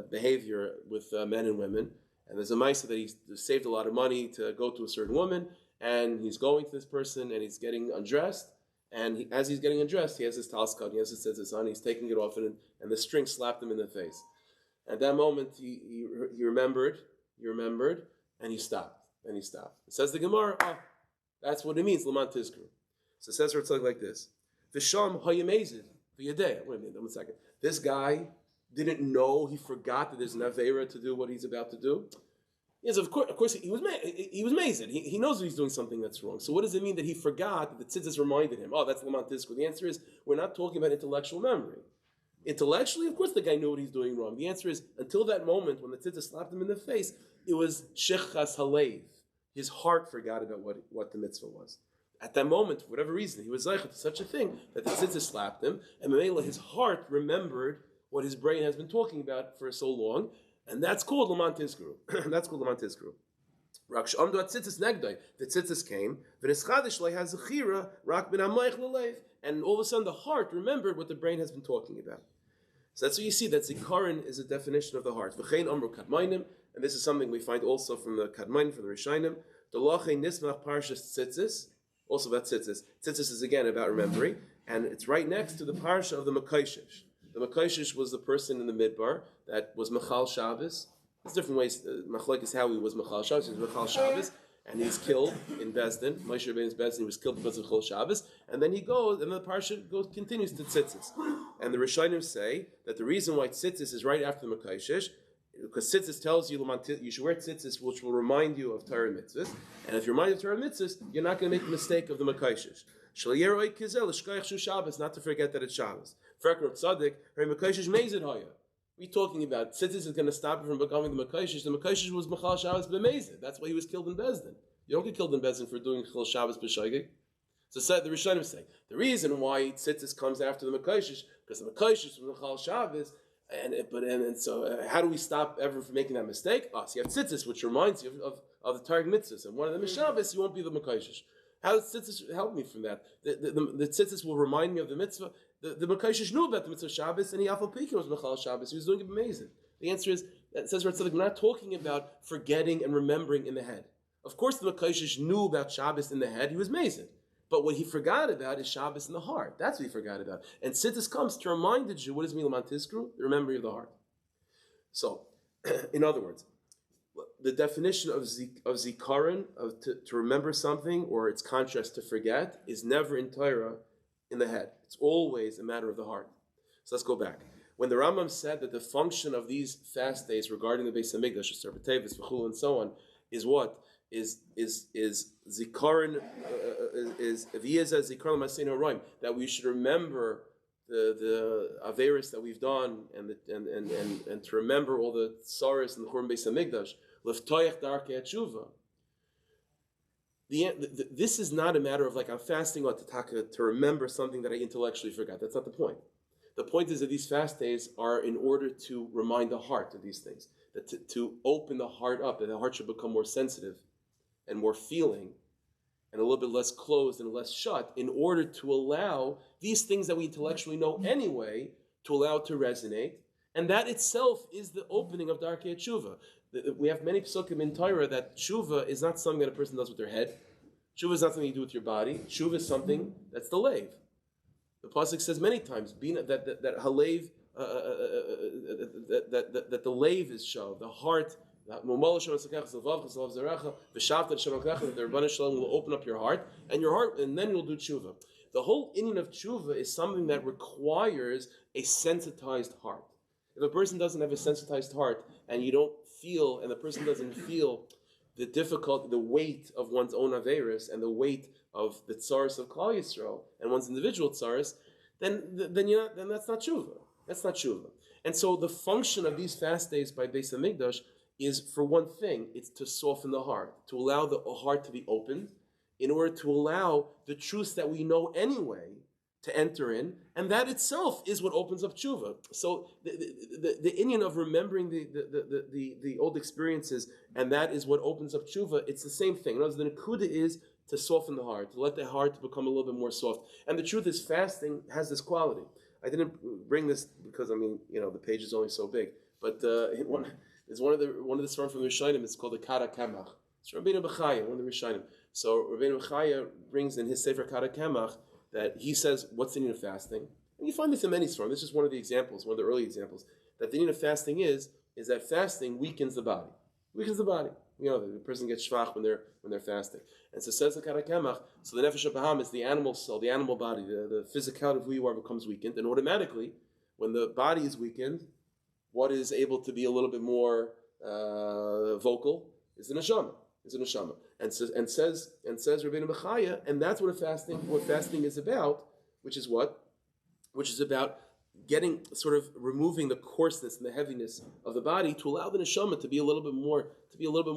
behavior with men and women, and there's a ma'isa that he saved a lot of money to go to a certain woman, and he's going to this person and he's getting undressed, and as he's getting undressed, he has his talskot, he has his tzitzis on, he's taking it off, and the string slapped him in the face. At that moment, he remembered, and he stopped. It says the Gemara, that's what it means, Laman Tizkru. So it says like this: V'sham hayamezid v'yadeh. Wait a minute, 1 second. This guy didn't know, he forgot that there's an Aveira to do what he's about to do. Yes, of course he was mazed. He knows that he's doing something that's wrong. So what does it mean that he forgot that the tzitzis reminded him? Oh, that's Laman Tizkru. The answer is, we're not talking about intellectual memory. Intellectually, of course the guy knew what he's doing wrong. The answer is, until that moment when the tzitzis slapped him in the face, it was shechas halev. His heart forgot about what the mitzvah was. At that moment, for whatever reason, he was zeicha to such a thing that the tzitzis slapped him, and Mamela, his heart remembered what his brain has been talking about for so long, and that's called Laman Tizkru. That's called Laman Tizkru. Raksh amdu at tzitzis negdai. The tzitzis came, v'neschadish lei has zechira rak ben amayich l'leiv, and all of a sudden the heart remembered what the brain has been talking about. So that's what you see. That zikaron is a definition of the heart. V'chein amru kadmainim, and this is something we find also from the kadmainim, from the Rishayim. The lachei nismach parshas tzitzis. Also about tzitzis. Tzitzis is again about remembering, and it's right next to the parsha of the Mekaishish. The Mekaishish was the person in the Midbar that was Mechal Shabbos. There's different ways. Machlek is how he was Mechal Shabbos. He was Mechal Shabbos, and he's killed in Bezdin. Moshe Rabbeinu's Bezdin, he was killed because of Chol Shabbos. And then he goes, and the parsha continues to tzitzis. And the Rishonim say that the reason why tzitzis is right after the Mekaishish, because tzitzis tells you you should wear tzitzis, which will remind you of Torah mitzvahs. And if you're reminded of Torah mitzvahs, you're not going to make the mistake of the Mekaishish. Not to forget that it's Shabbos. We're talking about tzitzis is going to stop him from becoming the Mekaishish. The Mekaishish was Mechal Shabbos b'mezid. That's why he was killed in Bezdin. You don't get killed in Bezdin for doing Chol Shabbos b'shaygig. So the Rishonim say the reason why tzitzis comes after the Mekaishish because the Mekaishish was Mechal Shabbos. So how do we stop everyone from making that mistake? So you have tzitzis, which reminds you of the Targum mitzvahs, and one of them is Shabbos. You won't be the Mekaishish. How does tzitzis help me from that? The tzitzis will remind me of the mitzvah. The Mekaishish knew about the mitzvah Shabbos, and he Afal Pikin was Mechal Shabbos. He was doing it amazing. The answer is, it says we're not talking about forgetting and remembering in the head. Of course, the Mekaishish knew about Shabbos in the head. He was amazing. But what he forgot about is Shabbos in the heart. That's what he forgot about. And Sittis comes to remind the Jew, what does Milaman Tizkru? The remembering of the heart. So, in other words, the definition of zikaron, to remember something, or its contrast to forget, is never in Torah in the head. It's always a matter of the heart. So let's go back. When the Rambam said that the function of these fast days regarding the Beis Hamikdash, Asarah BeTeiveis, v'chul, and so on, is what? Is zikaron, is zikaron l'maseinu roim, that we should remember the averis that we've done, and to remember all the tsaros and the Churban Beis Hamikdash, l'ftoyach darkei tshuva. This is not a matter of like I'm fasting to remember something that I intellectually forgot. That's not the point. The point is that these fast days are in order to remind the heart of these things, that to open the heart up, that the heart should become more sensitive and more feeling and a little bit less closed and less shut, in order to allow these things that we intellectually know anyway, to allow it to resonate. And that itself is the opening of Darkei Tshuva. We have many psukim in Torah that Tshuva is not something that a person does with their head. Tshuva is not something you do with your body. Tshuva is something that's the leiv. The pasuk says many times that halev, that the leiv is shav, the heart. That the Rebbeinu Shalom will open up your heart, and then you'll do tshuva. The whole inyan of tshuva is something that requires a sensitized heart. If a person doesn't have a sensitized heart, and you don't feel, and the person doesn't feel the difficulty, the weight of one's own averis, and the weight of the tsaros of Klal Yisrael, and one's individual tsaros, then that's not tshuva. That's not tshuva. And so the function of these fast days by Beis Hamikdash is, for one thing, it's to soften the heart, to allow the heart to be opened, in order to allow the truths that we know anyway to enter in, and that itself is what opens up tshuva. So the inyan of remembering the old experiences, and that is what opens up tshuva. It's the same thing. In other words, the nekuda is to soften the heart, to let the heart become a little bit more soft. And the truth is, fasting has this quality. I didn't bring this because the page is only so big, but it's one of the svarim from the Rishonim. It's called the Kara Kamach. It's Rabbeinu Bechaya, one of the Rishonim. So Rabbeinu Bechaya brings in his Sefer Kara Kamach that he says, what's the need of fasting? And you find this in many svarim. This is one of the examples, one of the early examples, that the need of fasting is that fasting weakens the body. Weakens the body. The person gets shvach when they're fasting. And so says the Kara Kamach, so the nefesh habahamis, the animal soul, the animal body, the physicality of who you are becomes weakened, and automatically, when the body is weakened, what is able to be a little bit more vocal is the neshama. And says Rabbeinu Bechaya, and that's what fasting is about, which is about getting, sort of removing the coarseness and the heaviness of the body to allow the neshama to be a little bit more soft, to be a little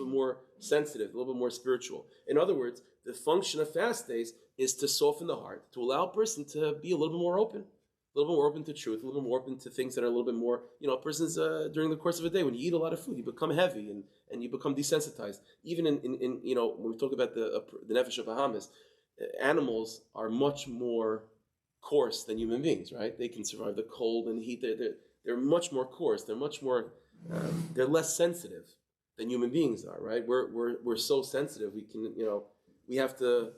bit more sensitive, a little bit more spiritual. In other words, the function of fast days is to soften the heart, to allow a person to be a little bit more open. A little bit more open to truth, a little bit more open to things that are a little bit more, a person's, during the course of a day, when you eat a lot of food, you become heavy and you become desensitized. Even in when we talk about the nefesh habahamis, animals are much more coarse than human beings, right? They can survive the cold and heat. They're much more coarse. They're much more, they're less sensitive than human beings are, right? We're so sensitive. We can, we have to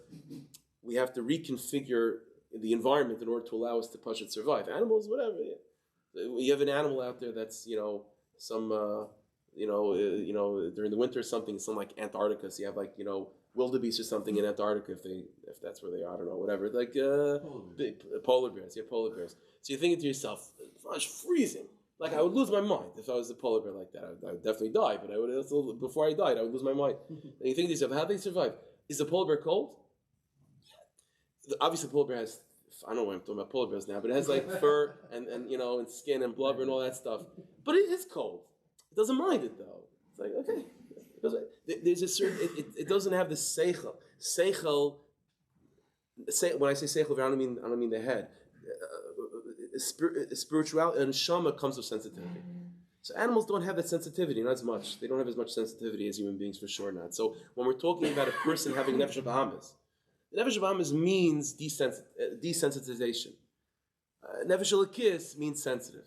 reconfigure the environment in order to allow us to push it survive. Animals, whatever. Yeah. You have an animal out there that's during the winter or something like Antarctica. So you have wildebeest or something in Antarctica if that's where they are. I don't know, whatever. Like polar bears. Yeah, polar bears. So you're thinking to yourself, if I was freezing, like I would lose my mind if I was a polar bear like that. I would definitely die, but I would also, before I died, I would lose my mind. And you think to yourself, how do they survive? Is the polar bear cold? Obviously, polar bear has, I don't know why I'm talking about polar bears now, but it has like fur and skin and blubber and all that stuff. But it is cold. It doesn't mind it though. It's like, okay. There's a certain, it doesn't have the seichel. When I say seichel, I don't mean the head. Spirituality and neshama comes with sensitivity. So animals don't have that sensitivity, not as much. They don't have as much sensitivity as human beings, for sure not. So when we're talking about a person having nefesh habahamis, nefesh habahamis means desensitization. Nefesh elokis means sensitive.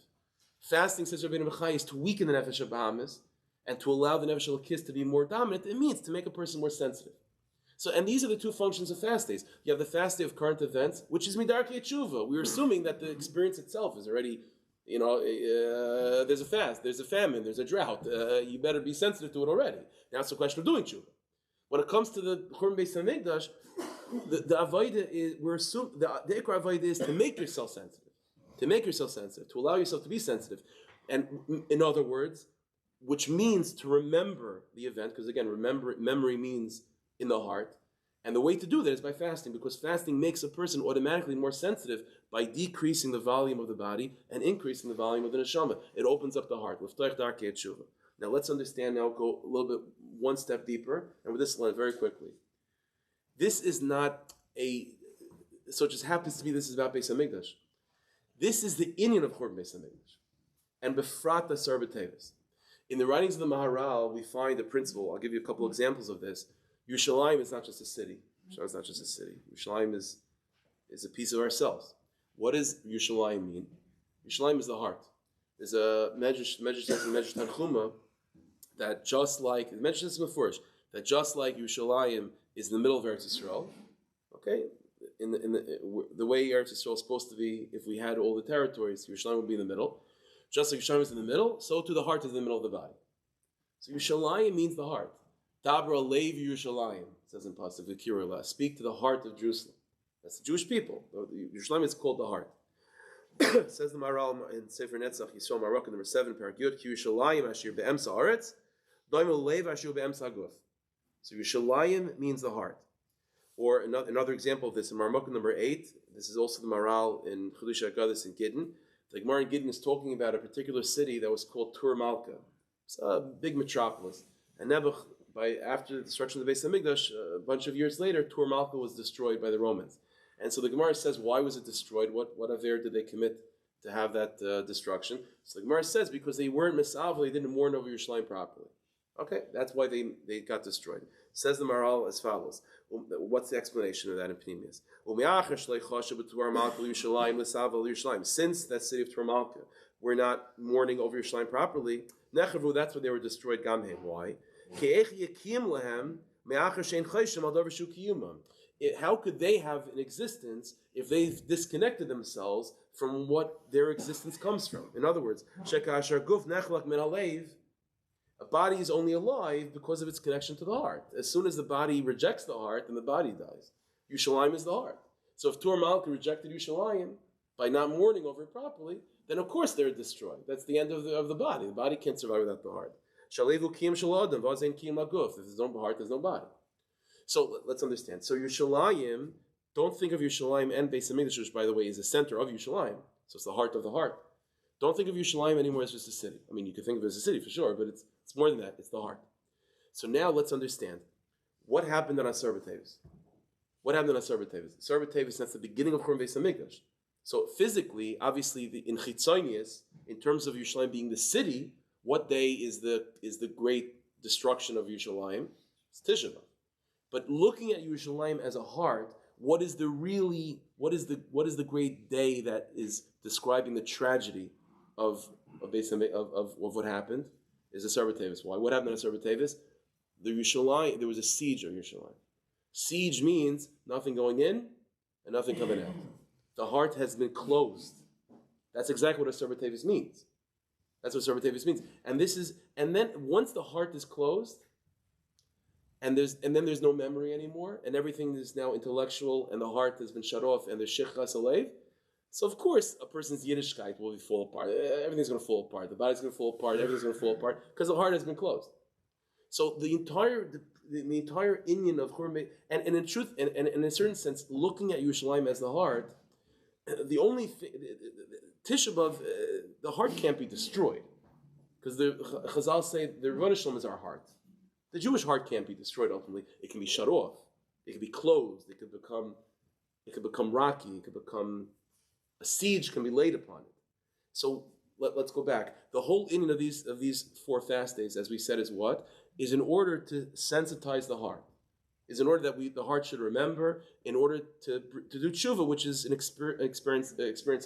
Fasting, says Rabbeinu Bechaya, is to weaken the nefesh habahamis and to allow the nefesh elokis to be more dominant. It means to make a person more sensitive. So, and these are the two functions of fast days. You have the fast day of current events, which is midarkei tshuva. We're assuming that the experience itself is already, there's a fast, there's a famine, there's a drought. You better be sensitive to it already. Now it's a question of doing tshuva. When it comes to the Churban Beis Hamikdash, the avodah is the ikar avodah is to make yourself sensitive, to allow yourself to be sensitive, and in other words, which means to remember the event, because again, memory means in the heart, and the way to do that is by fasting, because fasting makes a person automatically more sensitive by decreasing the volume of the body and increasing the volume of the neshama. It opens up the heart. Now let's understand. Now go a little bit one step deeper, and with this line very quickly. This is not so it just happens to be this is about Beis Hamikdash. This is the inyan of Churban Beis Hamikdash, and befrat Asarah BeTeiveis. In the writings of the Maharal, we find a principle. I'll give you a couple examples of this. Yerushalayim is not just a city. Yerushalayim is not just a city. Yerushalayim is a piece of ourselves. What does Yerushalayim mean? Yerushalayim is the heart. There's a Medrash says in Medrash Tanchuma that just like the Medrash says before, that just like Yerushalayim is in the middle of Eretz Yisrael, okay, in the way Eretz Yisrael is supposed to be, if we had all the territories, Yerushalayim would be in the middle. Just like Yerushalayim is in the middle, so too the heart is in the middle of the body. So Yerushalayim means the heart. Dabra Lev Yerushalayim, says in Pasuk V'kirula, speak to the heart of Jerusalem. That's the Jewish people. Yerushalayim is called the heart. Says the Maharal in Sefer Netzach Yisrael Marok number 7, Parak Yud, Ki Yerushalayim Asher Be'emsa Aretz, Doimel Lev Asher Be'emsa Guf. So Yerushalayim means the heart. Or another example of this in Marmuk number 8. This is also the Maharal in Chedush HaGadus in Gittin. The Gemara in Gittin is talking about a particular city that was called Tur Malka. It's a big metropolis. And Nebuch, after the destruction of the Beis Hamikdash, a bunch of years later, Tur Malka was destroyed by the Romans. And so the Gemara says, why was it destroyed? What aver did they commit to have that destruction? So the Gemara says, because they weren't misav, they didn't mourn over Yerushalayim properly. Okay, that's why they got destroyed. Says the Maharal as follows. What's the explanation of that in Pnimius? Since that city of Tur Malka, we're not mourning over Yerushalayim properly, that's why they were destroyed. Gamhem. Why? How could they have an existence if they've disconnected themselves from what their existence comes from? In other words, a body is only alive because of its connection to the heart. As soon as the body rejects the heart, then the body dies. Yerushalayim is the heart. So if Tur Malka rejected Yerushalayim by not mourning over it properly, then of course they're destroyed. That's the end of the body. The body can't survive without the heart. If there's no heart, there's no body. So let's understand. So Yerushalayim, don't think of Yerushalayim and Beis Hamikdash, which by the way is the center of Yerushalayim. So it's the heart of the heart. Don't think of Yerushalayim anymore as just a city. I mean, you could think of it as a city for sure, but it's more than that. It's the heart. So now let's understand what happened on Asarah BeTeiveis. What happened on Asarah BeTeiveis? Asarah BeTeiveis, that's the beginning of Churban Beis Hamikdash. So physically, obviously, in Chitzonius, in terms of Yerushalayim being the city, what day is the great destruction of Yerushalayim? It's Tisha B'Av. But looking at Yerushalayim as a heart, what is the great day that is describing the tragedy of what happened? Is Asarah BeTeiveis. Why? What happened in Asarah BeTeiveis? There was a siege of Yerushalayim. Siege means nothing going in and nothing coming out. The heart has been closed. That's exactly what Asarah BeTeiveis means. That's what Asarah BeTeiveis means. And then once the heart is closed, and then there's no memory anymore, and everything is now intellectual, and the heart has been shut off, and there's shechas alev. So of course, a person's Yiddishkeit will fall apart. Everything's going to fall apart. The body's going to fall apart. Everything's going to fall apart because the heart has been closed. So the entire inyan of Churban, and in truth, and in a certain sense, looking at Yerushalayim as the heart, the only thing, Tisha B'Av, the heart can't be destroyed, because the Chazal say the Rebbeinu Shalom is our heart. The Jewish heart can't be destroyed. Ultimately, it can be shut off. It can be closed. It could become rocky. It could become a siege can be laid upon it. So let's go back. The whole inyan of these 4 fast days, as we said, is what? Is in order to sensitize the heart. Is in order that the heart should remember, in order to do tshuva, which is an experience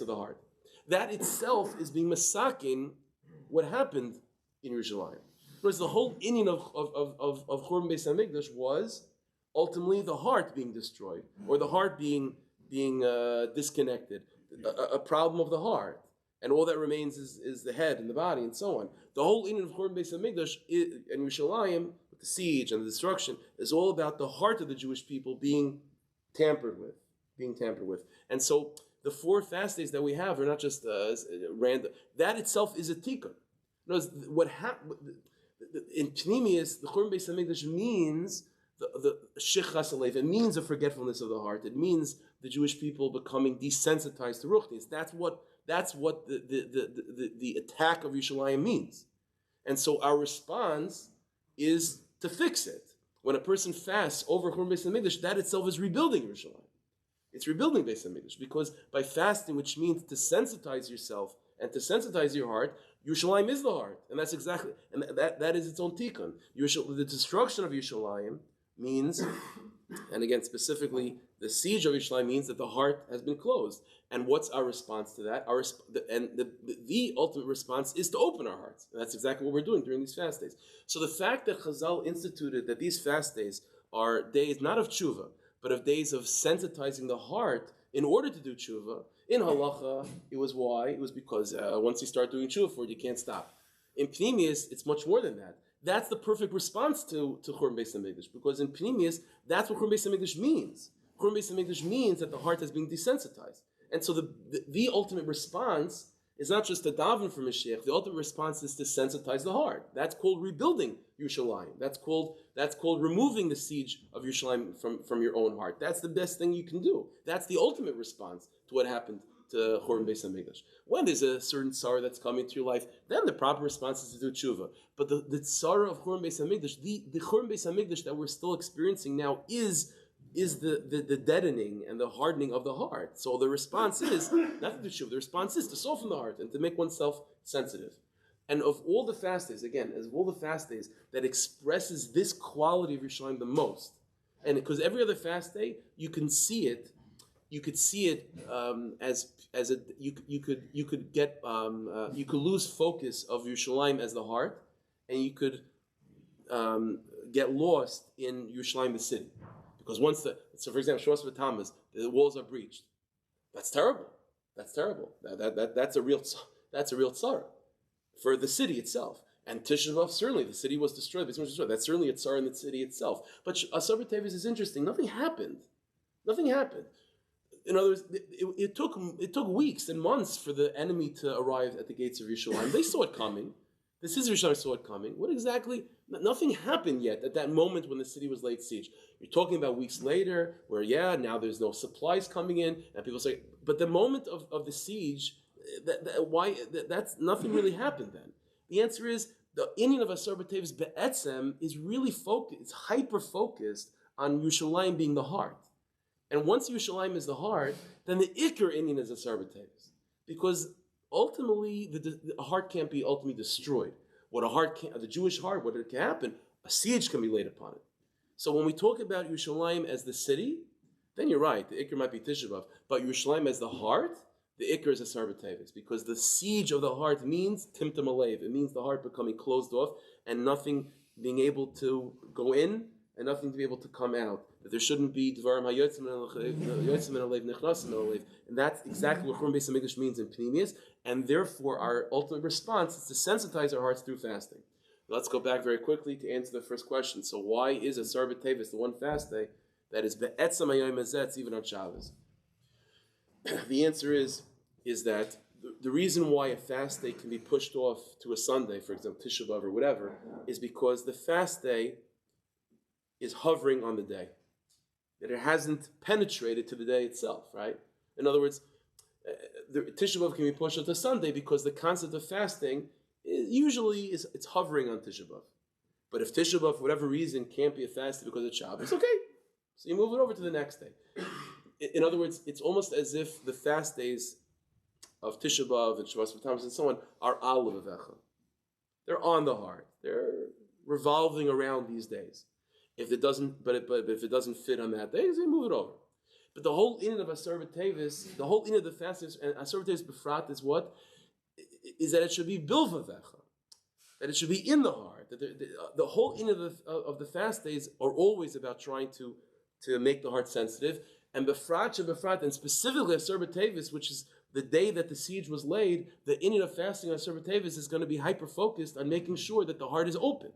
of the heart. That itself is being masakin what happened in Yerushalayim. Whereas the whole inyan of Churban Beis Hamikdash was ultimately the heart being destroyed, or the heart being disconnected, a problem of the heart, and all that remains is the head and the body and so on. The whole inyan of Churban Beis Hamikdash and Yerushalayim, with the siege and the destruction, is all about the heart of the Jewish people being tampered with, and so the 4 fast days that we have are not just random. That itself is a tikkun. What happened in Pnimius, the Churban Beis Hamikdash means the shichas alev. It means a forgetfulness of the heart. It means the Jewish people becoming desensitized to ruchnis. That's what the attack of Yerushalayim means. And so our response is to fix it. When a person fasts over Churban Beis Hamikdash, that itself is rebuilding Yerushalayim. It's rebuilding Beis Hamikdash, because by fasting, which means to sensitize yourself and to sensitize your heart, Yerushalayim is the heart, and that's exactly, and that is its own tikkun. The destruction of Yerushalayim means, and again specifically, the siege of Yerushalayim means that the heart has been closed. And what's our response to that? The ultimate response is to open our hearts. And that's exactly what we're doing during these fast days. So the fact that Chazal instituted that these fast days are days not of tshuva, but of days of sensitizing the heart in order to do tshuva, in halacha, it was why? It was because once you start doing tshuva for it, you can't stop. In Pnimius, it's much more than that. That's the perfect response to Churban Beis Hamikdash, because in Pnimius, that's what Churban Beis Hamikdash means. Churban Beis Hamikdash means that the heart has been desensitized. And so the ultimate response is not just to daven for Mashiach. The ultimate response is to sensitize the heart. That's called rebuilding Yerushalayim. That's called removing the siege of Yerushalayim from your own heart. That's the best thing you can do. That's the ultimate response to what happened to Churban Beis Hamikdash. When there's a certain sorrow that's coming to your life, then the proper response is to do tshuva. But the sorrow of Churban Beis Hamikdash, the Churban Beis Hamikdash that we're still experiencing now is the deadening and the hardening of the heart. So the response is not to do tshuva. The response is to soften the heart and to make oneself sensitive. And of all the fast days, again, as of all the fast days that expresses this quality of Yerushalayim the most, and because every other fast day you can see it. You could see it you could lose focus of Yerushalayim as the heart, and you could get lost in Yerushalayim the city, because so for example, Asarah BeTeiveis, the walls are breached. That's terrible. That's a real tzara for the city itself. And Tisha B'Av, certainly the city was destroyed. That's certainly a tzara in the city itself. But Asarah BeTeiveis is interesting. Nothing happened. In other words, it took weeks and months for the enemy to arrive at the gates of Yerushalayim. They saw it coming. The citizens of Yerushalayim saw it coming. What exactly? Nothing happened yet at that moment when the city was laid siege. You're talking about weeks later, where now there's no supplies coming in, and people say, but the moment of the siege, that's nothing really happened then. The answer is the inyan of Asarah BeTeiveis be'etzem is really focused. It's hyper focused on Yerushalayim being the heart. And once Yerushalayim is the heart, then the Iker inyan is Asarah BeTeiveis. Because ultimately, the heart can't be ultimately destroyed. The Jewish heart, what it can happen, a siege can be laid upon it. So when we talk about Yerushalayim as the city, then you're right, the Iker might be Tisha B'Av. But Yerushalayim as the heart, the Iker is Asarah BeTeiveis. Because the siege of the heart means Timtum Alev. It means the heart becoming closed off and nothing being able to go in and nothing to be able to come out. That there shouldn't be Dvarim HaYotzim Min Alev Nechnasim Min Alev. And that's exactly what Churban Beis Hamikdash means in Pnimius. And therefore, our ultimate response is to sensitize our hearts through fasting. Let's go back very quickly to answer the first question. So why is Asarah BeTeiveis the one fast day that is Be'etzam HaYom Hazeh even on Shabbos? The answer is that the reason why a fast day can be pushed off to a Sunday, for example, Tisha B'Av or whatever, is because the fast day is hovering on the day. That it hasn't penetrated to the day itself, right? In other words, the Tisha B'Av can be pushed to Sunday because the concept of fasting it's hovering on Tisha B'Av. But if Tisha B'Av, for whatever reason, can't be a fast because of Shabbos, okay. So you move it over to the next day. In other words, it's almost as if the fast days of Tisha B'Av and Asarah BeTeiveis and so on are al levavecha. They're on the heart. They're revolving around these days. If it doesn't, but if it doesn't fit on that day, they move it over. But the whole inyan of Asarah BeTeiveis, the whole inyan of the fast and Asarah BeTeiveis befrat is what? Is that it should be bilvavecha. that it should be in the heart. That the whole in of the fast days are always about trying to make the heart sensitive. And befrat, and specifically Asarah BeTeiveis, which is the day that the siege was laid, the inyan of fasting on Asarah BeTeiveis is going to be hyper-focused on making sure that the heart is open.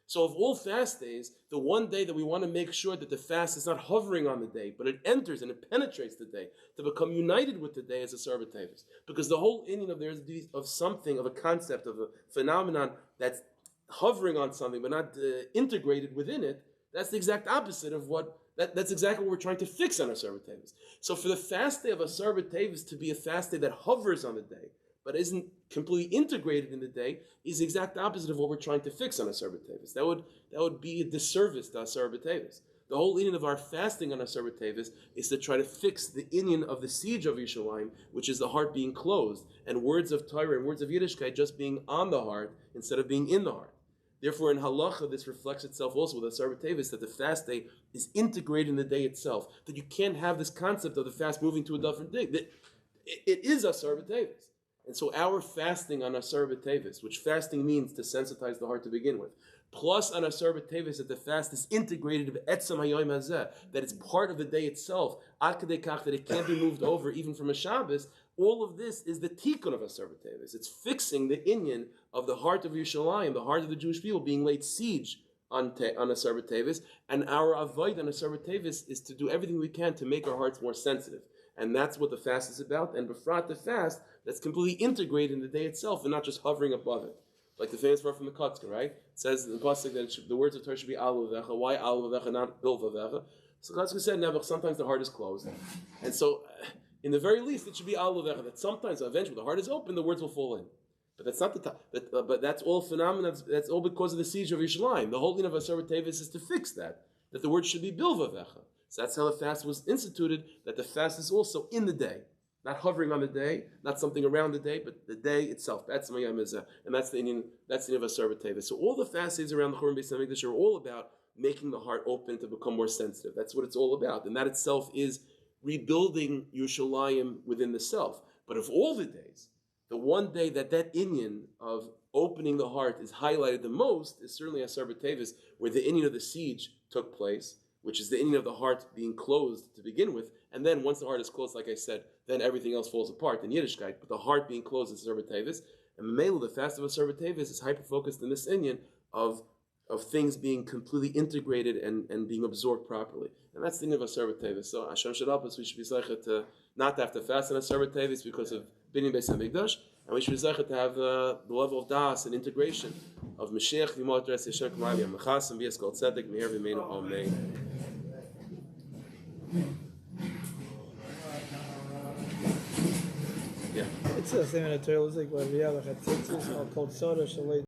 So of all fast days, the one day that we want to make sure that the fast is not hovering on the day, but it enters and it penetrates the day, to become united with the day is Asarah BeTeiveis. Because the whole inyan of something, of a concept, of a phenomenon that's hovering on something but not integrated within it, that's the exact opposite of what that's exactly what we're trying to fix on Asarah BeTeiveis. So for the fast day of Asarah BeTeiveis to be a fast day that hovers on the day, but isn't completely integrated in the day, is the exact opposite of what we're trying to fix on Asarah BeTeiveis. That would be a disservice to Asarah BeTeiveis. The whole inyan of our fasting on Asarah BeTeiveis is to try to fix the inyan of the siege of Yerushalayim, which is the heart being closed, and words of Torah and words of Yiddishkeit just being on the heart instead of being in the heart. Therefore, in halacha, this reflects itself also with Asarah BeTeiveis, that the fast day is integrated in the day itself. That you can't have this concept of the fast moving to a different day. That it is Asarah BeTeiveis. And so our fasting on Asarah BeTeiveis, which fasting means to sensitize the heart to begin with, plus on Asarah BeTeiveis that the fast is integrated with etzem hayoim hazeh, that it's part of the day itself, ad kadei kach, that it can't be moved over even from a Shabbos. All of this is the tikkun of Asarah BeTeiveis. It's fixing the inyan of the heart of Yerushalayim, the heart of the Jewish people, being laid siege on Asarah BeTeiveis, and our avoid on Asarah BeTeiveis is to do everything we can to make our hearts more sensitive. And that's what the fast is about. And befrat, the fast that's completely integrated in the day itself and not just hovering above it. Like the famous word from the Kotzker, right? It says in the pasuk that the words of Torah should be al vavecha. Why al vavecha, not bil vavecha? So Kotzker said, never. Sometimes the heart is closed, and so in the very least, it should be al vavecha. That sometimes, eventually, the heart is open, the words will fall in. But that's not the but that's all phenomena. That's all because of the siege of Yerushalayim. The whole thing of Asarah BeTeiveis is to fix that the words should be bil vavecha. So that's how the fast was instituted. That the fast is also in the day. Not hovering on the day, not something around the day, but the day itself. That's my and that's the inyan of Asarah BeTeiveis. So all the fast days around the Churban Beis Hamikdash are all about making the heart open to become more sensitive. That's what it's all about, and that itself is rebuilding Yerushalayim within the self. But of all the days, the one day that inyan of opening the heart is highlighted the most is certainly Asarah BeTeiveis, where the inyan of the siege took place, which is the inyan of the heart being closed to begin with, and then once the heart is closed, like I said, then everything else falls apart in Yiddishkeit. But the heart being closed is Asarah BeTeiveis, and Mela, the fast of Asarah BeTeiveis, is hyper-focused in this inyan of things being completely integrated and being absorbed properly. And that's the inyan of Asarah BeTeiveis. So Hashem should help us. We should be zeicha to not have to fast in Asarah BeTeiveis because of Binyan Beis Hamikdash, and we should be zeicha to have the level of das and integration of Mashiach V'imot Res Yeshem K'mayim Mechas and V'yas Kol Tzedek Me'er V'meinu Amen. Yeah. It's the same in the Torah. It's like, well, yeah, like, it's called soda,